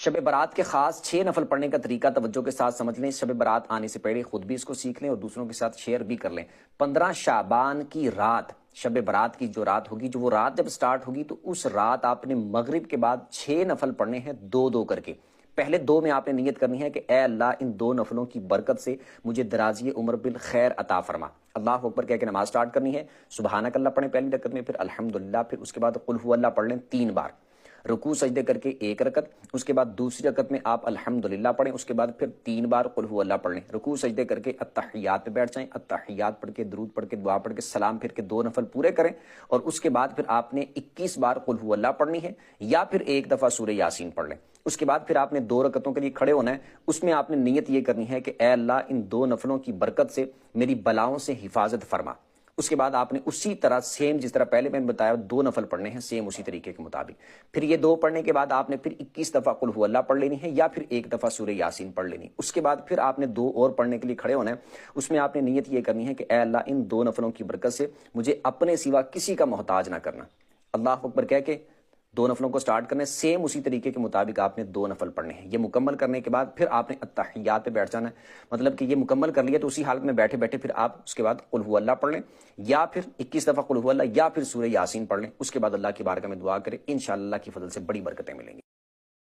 شب برات کے خاص 6 نفل پڑھنے کا طریقہ توجہ کے ساتھ سمجھ لیں۔ شب برات آنے سے پہلے خود بھی اس کو سیکھ لیں اور دوسروں کے ساتھ شیئر بھی کر لیں۔ 15 شعبان کی رات، شب برات کی جو رات ہوگی، جو وہ رات جب سٹارٹ ہوگی تو اس رات آپ نے مغرب کے بعد 6 نفل پڑھنے ہیں، 2 کر کے۔ پہلے 2 میں آپ نے نیت کرنی ہے کہ اے اللہ ان 2 نفلوں کی برکت سے مجھے درازی عمر بالخیر عطا فرما۔ اللہ اکبر کہہ کے نماز سٹارٹ کرنی ہے۔ سبحانک اللہ پڑھیں پہلی رکعت میں، پھر الحمدللہ، پھر اس کے بعد قل هو اللہ پڑھ لیں 3 بار، رکوع سجدے کر کے 1 رکعت، اس کے بعد دوسری رکعت میں آپ الحمدللہ پڑھیں، اس کے بعد پھر 3 بار قل هو اللہ پڑھ لیں، رکوع سجدے کر کے التحیات پہ بیٹھ جائیں، التحیات پڑھ کے درود پڑھ کے دعا پڑھ کے سلام پھر کے 2 نفل پورے کریں، اور اس کے بعد پھر آپ نے 21 بار قل هو اللہ پڑھنی ہے، یا پھر 1 دفعہ سورہ یاسین پڑھ لیں۔ اس کے بعد پھر آپ نے 2 رکعتوں کے لیے کھڑے ہونا ہے، اس میں آپ نے نیت یہ کرنی ہے کہ اے اللہ ان 2 نفلوں کی برکت سے میری بلاؤں سے حفاظت فرما۔ اس کے بعد آپ نے اسی طرح سیم جس طرح پہلے میں نے بتایا 2 نفل پڑھنے ہیں، سیم اسی طریقے کے مطابق۔ پھر یہ 2 پڑھنے کے بعد آپ نے پھر 21 دفعہ قل هو اللہ پڑھ لینی ہے، یا پھر 1 دفعہ سورہ یاسین پڑھ لینی ہے۔ اس کے بعد پھر آپ نے 2 اور پڑھنے کے لیے کھڑے ہونا ہے، اس میں آپ نے نیت یہ کرنی ہے کہ اے اللہ ان 2 نفلوں کی برکت سے مجھے اپنے سوا کسی کا محتاج نہ کرنا۔ اللہ اکبر کہہ کے 2 نفلوں کو سٹارٹ کرنے، سیم اسی طریقے کے مطابق آپ نے 2 نفل پڑھنے ہیں۔ یہ مکمل کرنے کے بعد پھر آپ نے التحیات پہ بیٹھ جانا ہے، مطلب کہ یہ مکمل کر لیا تو اسی حالت میں بیٹھے بیٹھے پھر آپ اس کے بعد قل هو اللہ پڑھ لیں، یا پھر 21 دفعہ قل هو اللہ، یا پھر سورہ یاسین پڑھ لیں۔ اس کے بعد اللہ کی بارگاہ میں دعا کریں، انشاءاللہ اللہ کی فضل سے بڑی برکتیں ملیں گی۔